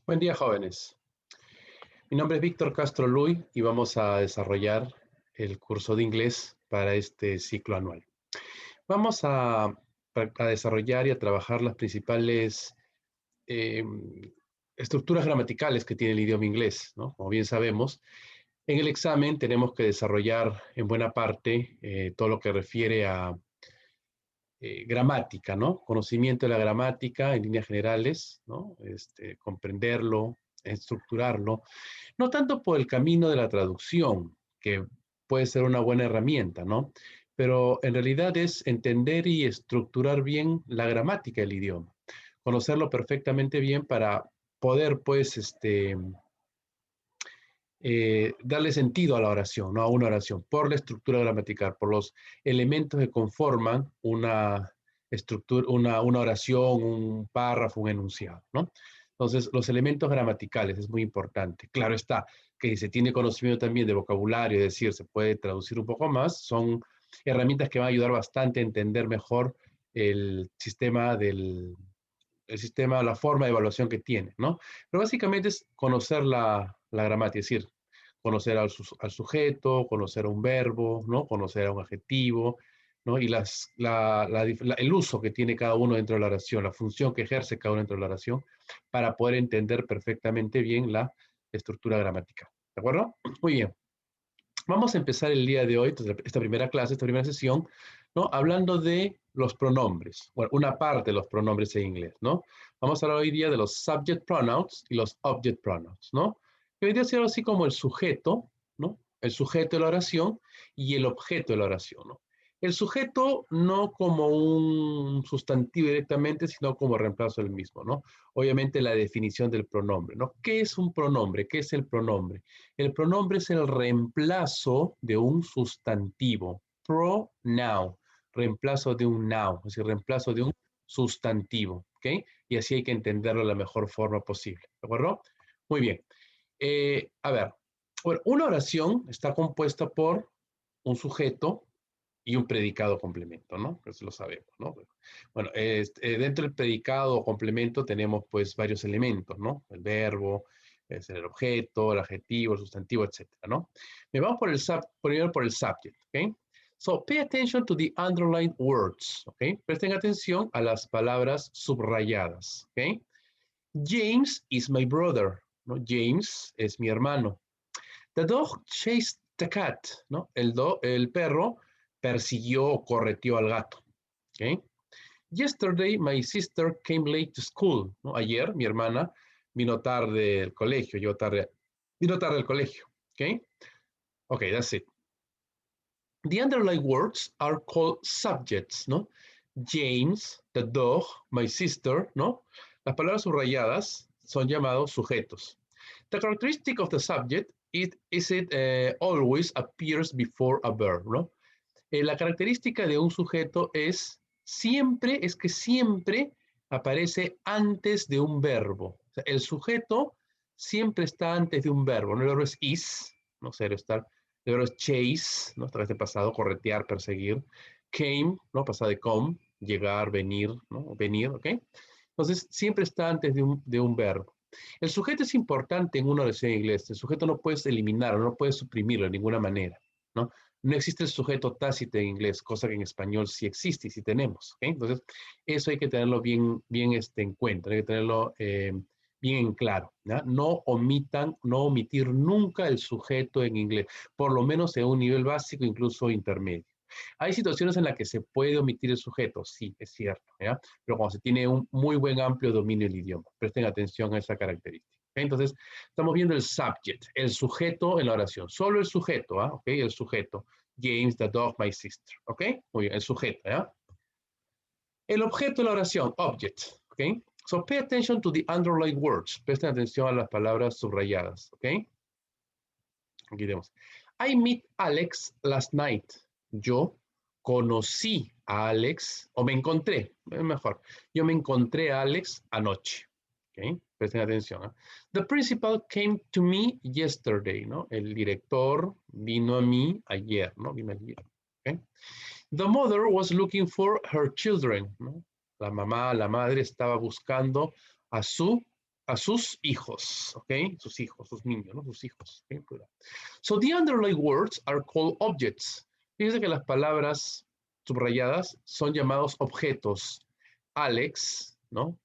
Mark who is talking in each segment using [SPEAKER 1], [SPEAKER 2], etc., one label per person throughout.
[SPEAKER 1] Buen día, jóvenes. Mi nombre es Víctor Castro Luy y vamos a desarrollar el curso de inglés para este ciclo anual. Vamos a desarrollar y a trabajar las principales eh, estructuras gramaticales que tiene el idioma inglés, ¿no? Como bien sabemos, en el examen tenemos que desarrollar en buena parte todo lo que refiere a gramática, ¿no? Conocimiento de la gramática en líneas generales, ¿no? Comprenderlo, estructurarlo, no tanto por el camino de la traducción, que puede ser una buena herramienta, ¿no? Pero en realidad es entender y estructurar bien la gramática del idioma, conocerlo perfectamente bien para poder, pues, darle sentido a la oración, ¿no? A una oración, por la estructura gramatical, por los elementos que conforman una estructura, una oración, un párrafo, un enunciado, ¿no? Entonces, los elementos gramaticales es muy importante. Claro está que si se tiene conocimiento también de vocabulario, es decir, se puede traducir un poco más, son herramientas que van a ayudar bastante a entender mejor el sistema la forma de evaluación que tiene, ¿no? Pero básicamente es conocer la gramática, es decir, conocer al sujeto, conocer a un verbo, ¿no? Conocer a un adjetivo, ¿no? Y el uso que tiene cada uno dentro de la oración, la función que ejerce cada uno dentro de la oración, para poder entender perfectamente bien la estructura gramatical. ¿De acuerdo? Muy bien. Vamos a empezar el día de hoy, esta primera clase, esta primera sesión, ¿no? Hablando de los pronombres, bueno, una parte de los pronombres en inglés, ¿no? Vamos a hablar hoy día de los subject pronouns y los object pronouns, ¿no? Que hoy día será así como el sujeto, ¿no? El sujeto de la oración y el objeto de la oración, ¿no? El sujeto no como un sustantivo directamente, sino como reemplazo del mismo, ¿no? Obviamente la definición del pronombre, ¿no? ¿Qué es un pronombre? ¿Qué es el pronombre? El pronombre es el reemplazo de un sustantivo, pronoun, reemplazo de un noun, es decir, reemplazo de un sustantivo, ¿ok? Y así hay que entenderlo de la mejor forma posible, ¿de acuerdo? Muy bien. A ver, bueno, una oración está compuesta por un sujeto y un predicado complemento, ¿no? Eso lo sabemos, ¿no? Bueno, dentro del predicado o complemento tenemos pues varios elementos, ¿no? El verbo, es el objeto, el adjetivo, el sustantivo, etcétera, ¿no? Me vamos primero por el subject, ¿ok? So, pay attention to the underlined words, ¿ok? Presten atención a las palabras subrayadas, ¿ok? James is my brother, ¿no? James es mi hermano. The dog chased the cat, ¿no? El perro persiguió o correteó al gato, ¿ok? Yesterday, my sister came late to school, ¿no? Ayer, mi hermana vino tarde del colegio, vino tarde al colegio, ¿ok? Okay, that's it. The underlined words are called subjects, ¿no? James, the dog, my sister, ¿no? Las palabras subrayadas son llamados sujetos. The characteristic of the subject is it always appears before a verb, ¿no? La característica de un sujeto es que siempre aparece antes de un verbo. O sea, el sujeto siempre está antes de un verbo, ¿no? El verbo es is, no sé, estar. El verbo es chase, ¿no? Está este pasado, corretear, perseguir. Came, ¿no? Pasado de come, llegar, venir, ¿no? Venir, ¿ok? Entonces, siempre está antes de un verbo. El sujeto es importante en una oración en inglés. El sujeto no puedes eliminarlo, no puedes suprimirlo de ninguna manera, ¿no? No existe el sujeto tácito en inglés, cosa que en español sí existe y sí tenemos, ¿ok? Entonces, eso hay que tenerlo bien en cuenta, hay que tenerlo bien en claro, ¿ya? No omitir nunca el sujeto en inglés, por lo menos en un nivel básico, incluso intermedio. Hay situaciones en las que se puede omitir el sujeto, sí, es cierto, ¿ya? Pero cuando se tiene un muy buen amplio dominio del idioma. Presten atención a esa característica. ¿Okay? Entonces, estamos viendo el subject, el sujeto en la oración. Solo el sujeto, ¿ah? ¿Ok? El sujeto. James, the dog, my sister. ¿Ok? Muy bien, el sujeto, ¿ya? El objeto de la oración, object. ¿Ok? So, pay attention to the underlined words. Presten atención a las palabras subrayadas. ¿Ok? Aquí tenemos. I meet Alex last night. Yo conocí a Alex, o me encontré, mejor. Yo me encontré a Alex anoche. ¿Ok? Presten atención. ¿Eh? The principal came to me yesterday, ¿no? El director vino a mí ayer, ¿no? Vino ayer. ¿Ok? The mother was looking for her children, ¿no? La mamá, la madre estaba buscando a su a sus hijos, ¿ok? Sus hijos, sus niños, ¿no? Sus hijos, ¿ok? Plural. So the underlined words are called objects. Fíjense que las palabras subrayadas son llamados objetos. Alex, ¿no?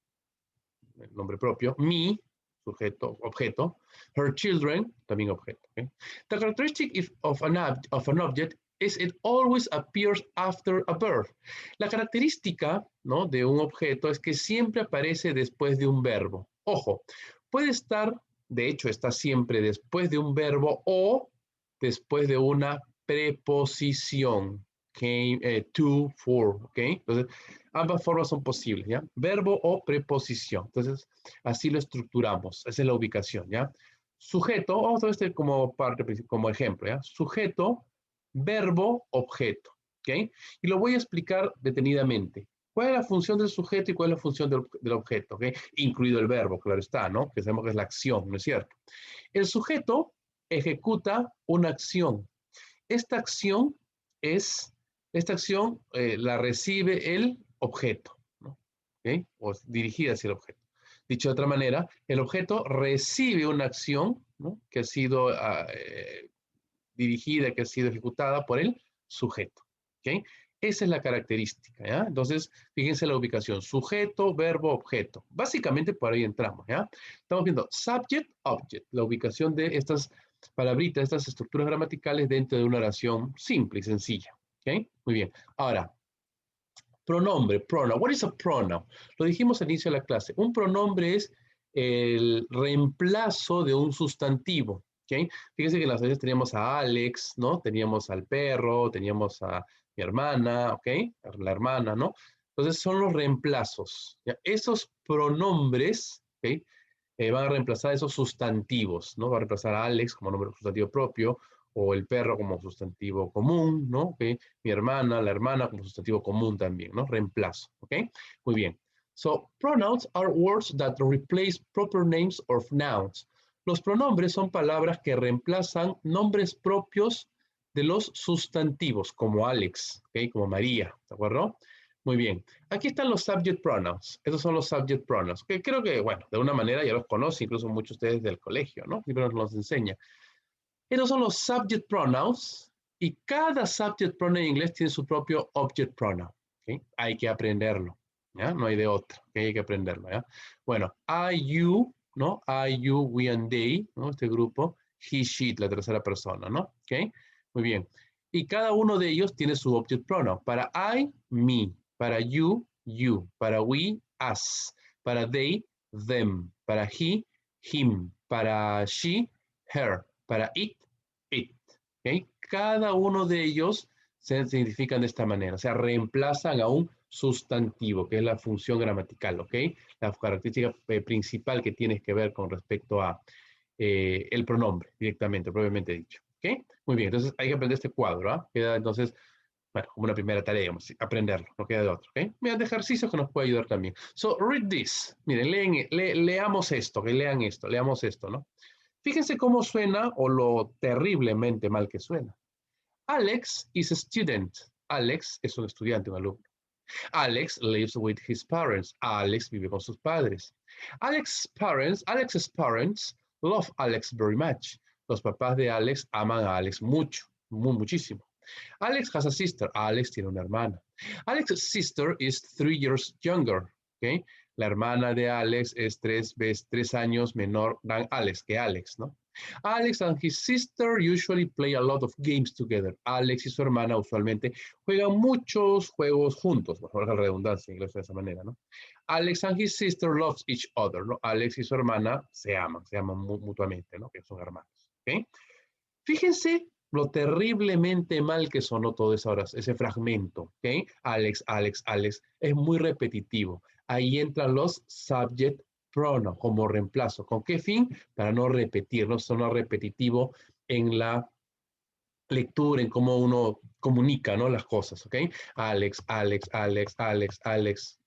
[SPEAKER 1] El nombre propio. Me, sujeto, objeto. Her children, también objeto. ¿Okay? The characteristic of an object is it always appears after a verb. La característica, ¿no?, de un objeto es que siempre aparece después de un verbo. Ojo, puede estar, de hecho está siempre después de un verbo o después de una preposición. Came, to, for, ¿ok? Entonces, ambas formas son posibles, ¿ya? Verbo o preposición. Entonces, así lo estructuramos. Esa es la ubicación, ¿ya? Sujeto, vamos a ver este como parte, como ejemplo, ¿ya? Sujeto, verbo, objeto, ¿ok? Y lo voy a explicar detenidamente. ¿Cuál es la función del sujeto y cuál es la función del objeto? ¿Ok? Incluido el verbo, claro está, ¿no? Que sabemos que es la acción, ¿no es cierto? El sujeto ejecuta una acción. Esta acción la recibe el objeto, ¿no? ¿Okay? O dirigida hacia el objeto. Dicho de otra manera, el objeto recibe una acción, ¿no?, que ha sido dirigida, que ha sido ejecutada por el sujeto. ¿Okay? Esa es la característica, ¿ya? Entonces, fíjense la ubicación, sujeto, verbo, objeto. Básicamente por ahí entramos, ¿ya? Estamos viendo subject, object, la ubicación de estas palabritas, estas estructuras gramaticales dentro de una oración simple y sencilla. ¿Ok? Muy bien. Ahora, pronombre, pronoun. What is a pronoun? Lo dijimos al inicio de la clase. Un pronombre es el reemplazo de un sustantivo. ¿Okay? Fíjense que en las veces teníamos a Alex, ¿no? Teníamos al perro, teníamos a mi hermana, ¿ok? La hermana, ¿no? Entonces son los reemplazos. ¿Ya? Esos pronombres, ¿ok?, van a reemplazar esos sustantivos, ¿no? Va a reemplazar a Alex como nombre sustantivo propio, o el perro como sustantivo común, ¿no? ¿Okay? Mi hermana, la hermana como sustantivo común también, ¿no? Reemplazo, ¿ok? Muy bien. So, pronouns are words that replace proper names or nouns. Los pronombres son palabras que reemplazan nombres propios de los sustantivos, como Alex, ¿ok? Como María, ¿de acuerdo? Muy bien. Aquí están los subject pronouns. Esos son los subject pronouns, que creo que, bueno, de una manera ya los conocen, incluso muchos de ustedes del colegio, ¿no? Siempre nos los enseña. Estos son los subject pronouns y cada subject pronoun en inglés tiene su propio object pronoun. ¿Okay? Hay que aprenderlo, ¿ya? No hay de otra, ¿okay? Hay que aprenderlo, ¿ya? Bueno, I, you, ¿no? I, you, we and they, ¿no? Este grupo, he, she, la tercera persona, ¿no? ¿Ok? Muy bien. Y cada uno de ellos tiene su object pronoun. Para I, me. Para you, you. Para we, us. Para they, them. Para he, him. Para she, her. Para it, it. ¿Okay? Cada uno de ellos se identifican de esta manera, o sea, reemplazan a un sustantivo, que es la función gramatical, ¿ok? La característica principal que tiene que ver con respecto a el pronombre, directamente, propiamente dicho, ¿ok? Muy bien, entonces hay que aprender este cuadro, ¿ah? Queda entonces, bueno, como una primera tarea, digamos, aprenderlo, no queda de otro, ¿ok? Mira, de ejercicios que nos puede ayudar también. So, read this. Miren, leamos esto, que lean esto, leamos esto, ¿no? Fíjense cómo suena o lo terriblemente mal que suena. Alex is a student. Alex es un estudiante, un alumno. Alex lives with his parents. Alex vive con sus padres. Alex's parents love Alex very much. Los papás de Alex aman a Alex mucho, muchísimo. Alex has a sister. Alex tiene una hermana. Alex's sister is 3 years younger. Okay? La hermana de Alex es 3 años menor than Alex, que Alex, ¿no? Alex and his sister usually play a lot of games together. Alex y su hermana usualmente juegan muchos juegos juntos, por la redundancia en inglés de esa manera, ¿no? Alex and his sister loves each other, ¿no? Alex y su hermana se aman mutuamente, ¿no? Que son hermanos, ¿ok? Fíjense lo terriblemente mal que sonó todo ese fragmento, ¿ok? Alex, Alex, Alex, es muy repetitivo. Ahí entran los subject pronoun como reemplazo. ¿Con qué fin? Para no repetir, no sonar repetitivo en la lectura, en cómo uno comunica, ¿no?, las cosas, ¿ok? Alex, Alex, Alex, Alex, Alex,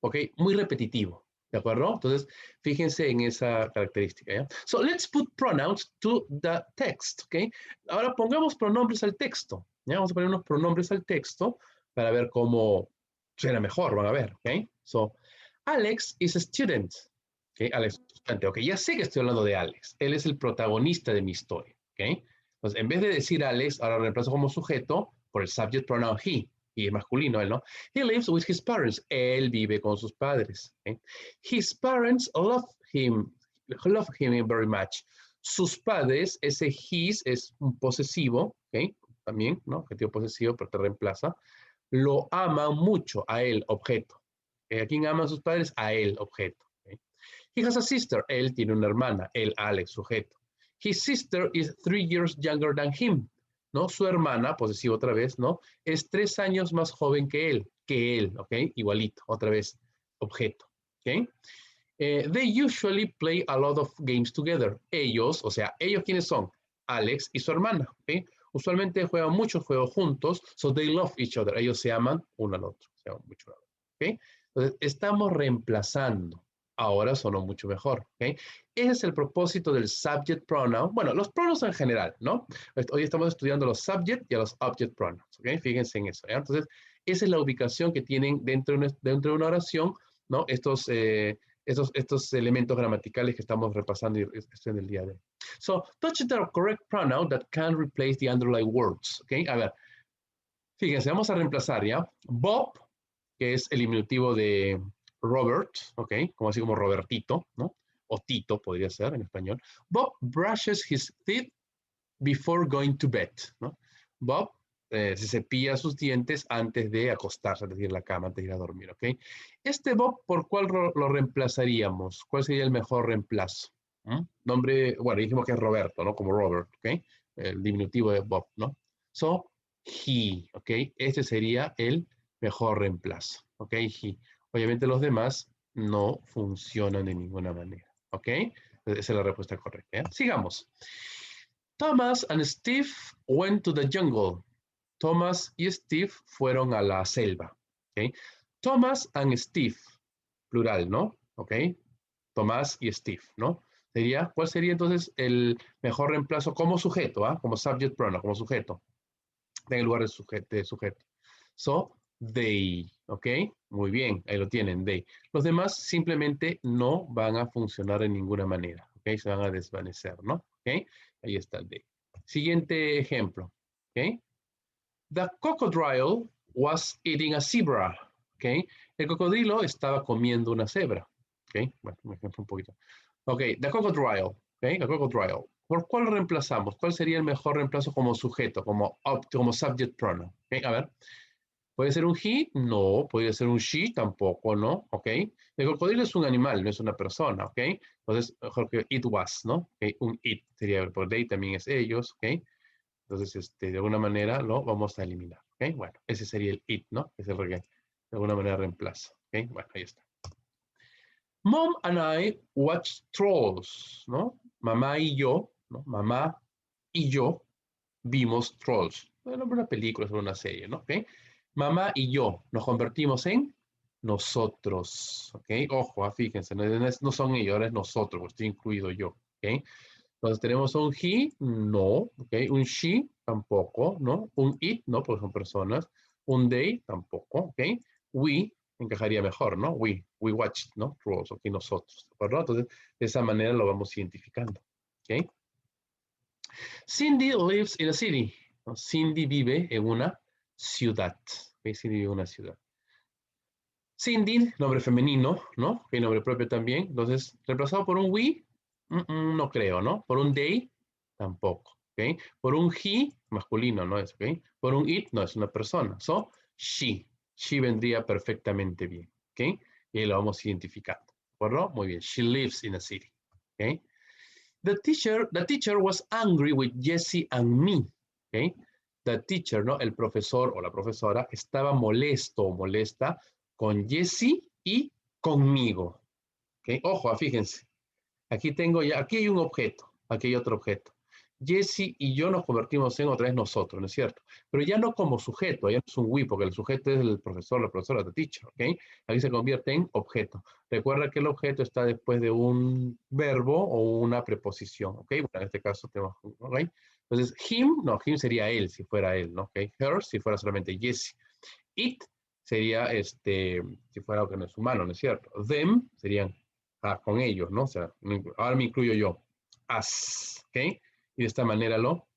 [SPEAKER 1] ¿ok? Muy repetitivo, ¿de acuerdo? Entonces, fíjense en esa característica, ¿ya? So, let's put pronouns to the text, ¿ok? Ahora pongamos pronombres al texto, ¿ya? Vamos a poner unos pronombres al texto para ver cómo suena mejor, van a ver, ¿ok? So, Alex is a student. Ok, Alex, ok, ya sé que estoy hablando de Alex. Él es el protagonista de mi historia. Ok, entonces en vez de decir Alex, ahora reemplazo como sujeto por el subject pronoun he. Y es masculino, él, ¿no? He lives with his parents. Él vive con sus padres. ¿Okay? His parents love him very much. Sus padres, ese his es un posesivo, ¿ok? También, ¿no? Objetivo posesivo, pero te reemplaza. Lo aman mucho a él, objeto. ¿A quién aman sus padres? A él, objeto. ¿Okay? He has a sister. Él tiene una hermana. Él, Alex, sujeto. His sister is 3 years younger than him. ¿No? Su hermana, posesivo otra vez, ¿no? Es 3 años más joven que él, ¿ok? Igualito, otra vez, objeto, ¿ok? They usually play a lot of games together. Ellos, o sea, ¿ellos quiénes son? Alex y su hermana, ¿ok? Usualmente juegan muchos juegos juntos, so they love each other. Ellos se aman uno al otro, se aman mucho, ¿ok? Entonces, estamos reemplazando. Ahora sonó mucho mejor, ¿ok? Ese es el propósito del subject pronoun. Bueno, los pronoun en general, ¿no? Hoy estamos estudiando los subject y a los object pronouns, ¿ok? Fíjense en eso, ¿ya? Entonces, esa es la ubicación que tienen dentro de una oración, ¿no? Estos elementos gramaticales que estamos repasando en el día de hoy. So, touch the correct pronoun that can replace the underlying words. ¿Ok? A ver, fíjense, vamos a reemplazar, ¿ya? Bob, que es el diminutivo de Robert, ¿ok? Como así como Robertito, ¿no? O Tito podría ser en español. Bob brushes his teeth before going to bed, ¿no? Bob se cepilla sus dientes antes de acostarse, antes de ir a la cama, antes de ir a dormir, ¿ok? Este Bob, ¿por cuál lo reemplazaríamos? ¿Cuál sería el mejor reemplazo? ¿Mm? Nombre, bueno, dijimos que es Roberto, ¿no? Como Robert, ¿ok? El diminutivo de Bob, ¿no? So, he, ¿ok? Este sería el mejor reemplazo, ¿ok? He. Obviamente los demás no funcionan de ninguna manera, ¿ok? Esa es la respuesta correcta, ¿eh? Sigamos. Thomas and Steve went to the jungle. Thomas y Steve fueron a la selva. ¿Okay? Thomas and Steve, plural, ¿no? ¿Ok? Tomás y Steve, ¿no? ¿Cuál sería entonces el mejor reemplazo como sujeto, ¿ah? Como subject pronoun, como sujeto, en el lugar de sujeto. So, they, ¿ok? Muy bien, ahí lo tienen, they. Los demás simplemente no van a funcionar en ninguna manera, ¿ok? Se van a desvanecer, ¿no? ¿Ok? Ahí está el they. Siguiente ejemplo, ¿ok? The crocodile was eating a zebra, ¿ok? El cocodrilo estaba comiendo una cebra, ¿ok? Bueno, un ejemplo un poquito. Ok, the crocodile, ¿ok? The crocodile. ¿Por cuál reemplazamos? ¿Cuál sería el mejor reemplazo como sujeto, como subject pronoun? ¿Ok? A ver. ¿Puede ser un he? No. ¿Podría ser un she? Tampoco, ¿no? ¿Ok? El cocodrilo es un animal, no es una persona, ¿ok? Entonces, mejor que it was, ¿no? Okay. Un it sería, por they también es ellos, ¿ok? Entonces, de alguna manera lo vamos a eliminar, ¿ok? Bueno, ese sería el it, ¿no? Es el que de alguna manera reemplaza, ¿ok? Bueno, ahí está. Mom and I watch Trolls, ¿no? Mamá y yo, ¿no? Mamá y yo vimos Trolls. Bueno, una película, es una serie, ¿no? ¿Ok? Mamá y yo nos convertimos en nosotros, ¿ok? Ojo, fíjense, no son ellos, ahora es nosotros, estoy incluido yo, ¿ok? Entonces tenemos un he, no, ¿ok? Un she, tampoco, ¿no? Un it, no, porque son personas. Un they, tampoco, ¿ok? We, encajaría mejor, ¿no? We watched, ¿no? Trolls, ¿ok? Nosotros, ¿de acuerdo? Entonces, de esa manera lo vamos identificando, ¿ok? Cindy lives in a city. ¿No? Cindy vive en una ciudad, ¿ok? Cindy vive en una ciudad. Cindy, nombre femenino, ¿no? Que nombre propio también. Entonces, reemplazado por un we, no creo, ¿no? Por un they, tampoco, ¿ok? Por un he, masculino, ¿no es? ¿Ok? Por un it, no es una persona. So, she. She vendría perfectamente bien, ¿ok? Y ahí lo vamos identificando, ¿de acuerdo? Muy bien. She lives in a city, ¿ok? The teacher was angry with Jesse and me, ¿ok? The teacher, ¿no? El profesor o la profesora estaba molesto o molesta con Jesse y conmigo. ¿Okay? Ojo, fíjense. Aquí hay un objeto, aquí hay otro objeto. Jesse y yo nos convertimos en otra vez nosotros, ¿no es cierto? Pero ya no como sujeto, ya no es un we, porque el sujeto es el profesor, la profesora, the teacher, ¿ok? Aquí se convierte en objeto. Recuerda que el objeto está después de un verbo o una preposición, ¿ok? Bueno, en este caso tenemos, ¿ok? Entonces, him sería él, si fuera él, ¿no? ¿Okay? Her, si fuera solamente Jesse. It sería, si fuera algo que no es humano, ¿no es cierto? Them serían con ellos, ¿no? O sea, ahora me incluyo yo. As, ¿ok? Y de esta manera lo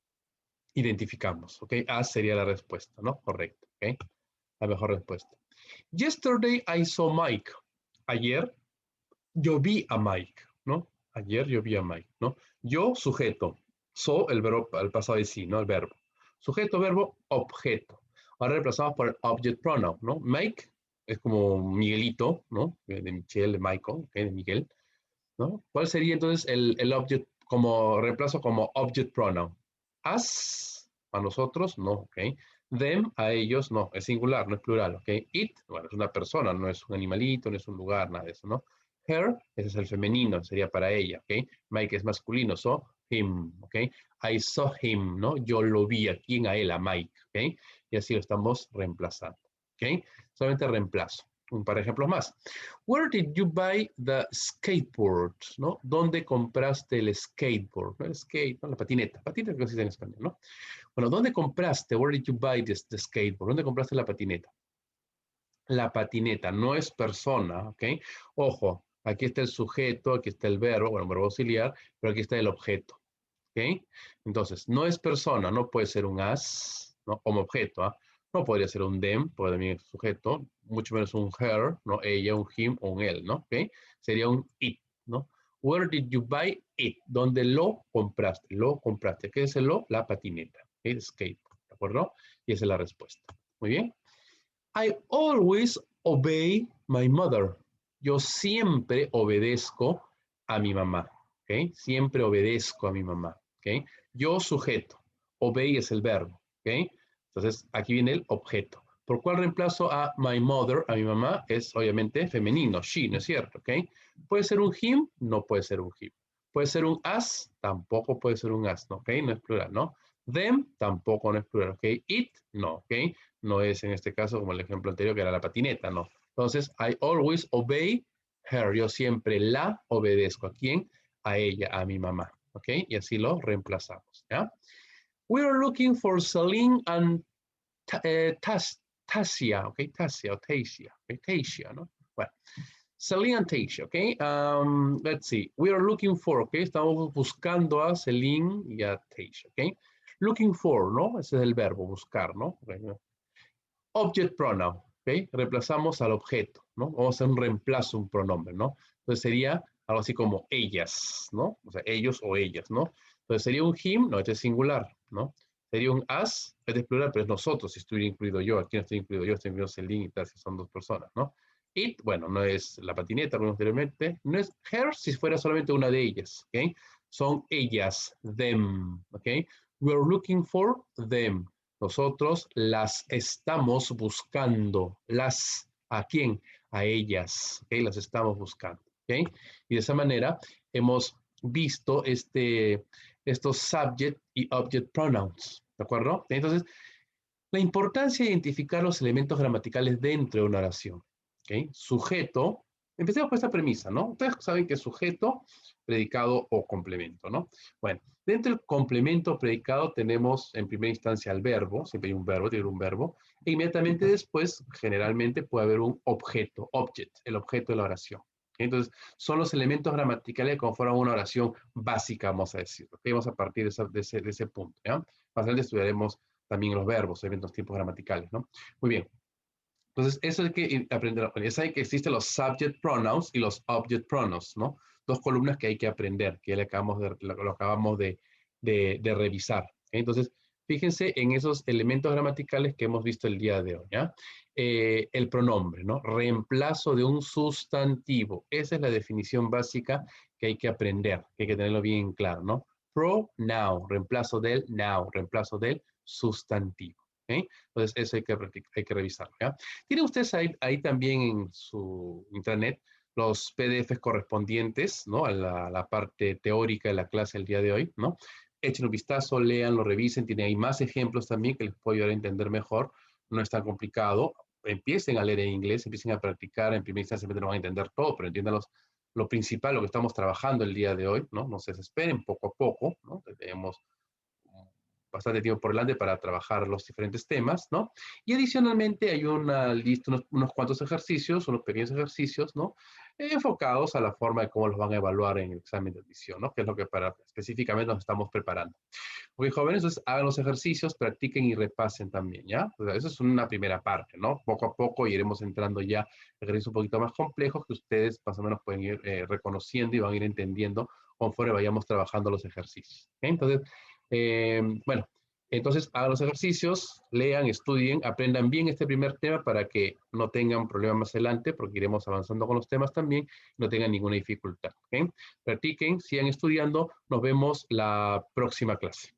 [SPEAKER 1] identificamos, ¿ok? As sería la respuesta, ¿no? Correcto, ¿ok? La mejor respuesta. Yesterday I saw Mike. Ayer yo vi a Mike, ¿no? Ayer yo vi a Mike, ¿no? Yo, sujeto. So, el verbo, el pasado de sí, ¿no? El verbo. Sujeto, verbo, objeto. Ahora reemplazamos por el object pronoun, ¿no? Mike es como Miguelito, ¿no? De Michelle, de Michael, ¿okay? De Miguel, ¿no? ¿Cuál sería entonces el object como reemplazo como object pronoun? Us, a nosotros, no, ¿ok? Them, a ellos, no, es singular, no es plural, ¿ok? It, bueno, es una persona, no es un animalito, no es un lugar, nada de eso, ¿no? Her, ese es el femenino, sería para ella, ¿ok? Mike es masculino, so, him, ¿ok? I saw him, ¿no? Yo lo vi, ¿a quién? A él, a Mike, ¿ok? Y así lo estamos reemplazando, ¿ok? Solamente reemplazo. Un par de ejemplos más. Where did you buy the skateboard? ¿No? ¿Dónde compraste el skateboard? ¿No? El skate, ¿no? La patineta. Patineta que se dice en español, ¿no? Bueno, ¿dónde compraste? Where did you buy the skateboard? ¿Dónde compraste la patineta? La patineta no es persona, ¿ok? Ojo, aquí está el sujeto, aquí está el verbo, bueno, verbo auxiliar, pero aquí está el objeto, ¿ok? Entonces, no es persona, no puede ser un as, ¿no? Como objeto, ¿ah? No podría ser un them, puede también ser sujeto, mucho menos un her, ¿no? Ella, un him o un él, ¿no? ¿Ok? Sería un it, ¿no? Where did you buy it? ¿Dónde lo compraste? Lo compraste. ¿Qué es el lo? La patineta, ¿ok? Skateboard, ¿de acuerdo? Y esa es la respuesta. Muy bien. I always obey my mother. Yo siempre obedezco a mi mamá. ¿Ok? Siempre obedezco a mi mamá. ¿Ok? Yo sujeto. Obey es el verbo. ¿Ok? Entonces, aquí viene el objeto. ¿Por cuál reemplazo a my mother, a mi mamá? Es obviamente femenino, she, ¿no es cierto? ¿Ok? ¿Puede ser un him? No puede ser un him. ¿Puede ser un as? Tampoco puede ser un as, ¿no? ¿Ok? No es plural, ¿no? Them tampoco no es plural, ¿ok? It, no, ¿ok? No es en este caso como el ejemplo anterior que era la patineta, no. Entonces, I always obey her. Yo siempre la obedezco. ¿A quién? A ella, a mi mamá, ¿ok? Y así lo reemplazamos, ¿ya? We are looking for Celine and Tasia, ¿ok? Tasia o Tasia, ¿ok? Tasia, ¿no? Bueno, Celine and Tasia, ¿ok? Let's see. We are looking for, ¿ok? Estamos buscando a Celine y a Tasia, ¿ok? Looking for, ¿no? Ese es el verbo, buscar, ¿no? Okay. Object pronoun, ¿ok? Reemplazamos al objeto, ¿no? Vamos a hacer un reemplazo, un pronombre, ¿no? Entonces sería algo así como ellas, ¿no? O sea, ellos o ellas, ¿no? Entonces sería un him, no, este es singular, ¿no? Sería un us, este es plural, pero es nosotros, si estuviera incluido yo, aquí no estoy incluido yo, estoy incluido Celine y tal, si son dos personas, ¿no? It, bueno, no es la patineta, como anteriormente, no es her si fuera solamente una de ellas, ¿ok? Son ellas, them, ¿ok? We're looking for them. Nosotros las estamos buscando. Las, ¿a quién? A ellas. ¿Okay? Las estamos buscando. ¿Okay? Y de esa manera hemos visto estos subject y object pronouns. ¿De acuerdo? Entonces, la importancia de identificar los elementos gramaticales dentro de una oración. ¿Okay? Sujeto. Empecemos por esta premisa, ¿no? Ustedes saben que es sujeto, predicado o complemento, ¿no? Bueno, dentro del complemento predicado tenemos en primera instancia el verbo, siempre hay un verbo, tiene un verbo, e inmediatamente después, generalmente, puede haber un objeto, object, el objeto de la oración. Entonces, son los elementos gramaticales que conforman una oración básica, vamos a decir. ¿Okay? Vamos a partir de ese punto. ¿Ya? Más adelante estudiaremos también los verbos, eventos, tiempos gramaticales, ¿no? Muy bien. Entonces, eso hay que aprender. Ya saben que existen los subject pronouns y los object pronouns, ¿no? Dos columnas que hay que aprender, que ya lo acabamos de revisar. ¿Okay? Entonces, fíjense en esos elementos gramaticales que hemos visto el día de hoy, ¿ya? El pronombre, ¿no? Reemplazo de un sustantivo. Esa es la definición básica que hay que aprender, que hay que tenerlo bien claro, ¿no? Pronoun, reemplazo del noun, reemplazo del sustantivo. ¿Okay? Entonces, eso hay que revisarlo. ¿Ya? Tienen ustedes ahí también en su intranet los PDFs correspondientes, ¿no? A la parte teórica de la clase del día de hoy, ¿no? Echen un vistazo, leanlo, revisen. Tiene ahí más ejemplos también que les puedo ayudar a entender mejor. No es tan complicado. Empiecen a leer en inglés, empiecen a practicar. En primera instancia no van a entender todo, pero entiendan lo principal, lo que estamos trabajando el día de hoy, ¿no? No se desesperen poco a poco, ¿no? Tenemos bastante tiempo por delante para trabajar los diferentes temas, ¿no? Y adicionalmente hay una lista, unos cuantos ejercicios, unos pequeños ejercicios, ¿no? enfocados a la forma de cómo los van a evaluar en el examen de admisión, ¿no? Que es lo que específicamente nos estamos preparando. Ok, jóvenes, entonces hagan los ejercicios, practiquen y repasen también, ¿ya? O sea, eso es una primera parte, ¿no? Poco a poco iremos entrando ya a ejercicios un poquito más complejos que ustedes más o menos pueden ir reconociendo y van a ir entendiendo conforme vayamos trabajando los ejercicios. ¿Ok? Entonces, bueno, entonces hagan los ejercicios, lean, estudien, aprendan bien este primer tema para que no tengan problemas más adelante, porque iremos avanzando con los temas también, no tengan ninguna dificultad. ¿Ok? Practiquen, sigan estudiando, nos vemos la próxima clase.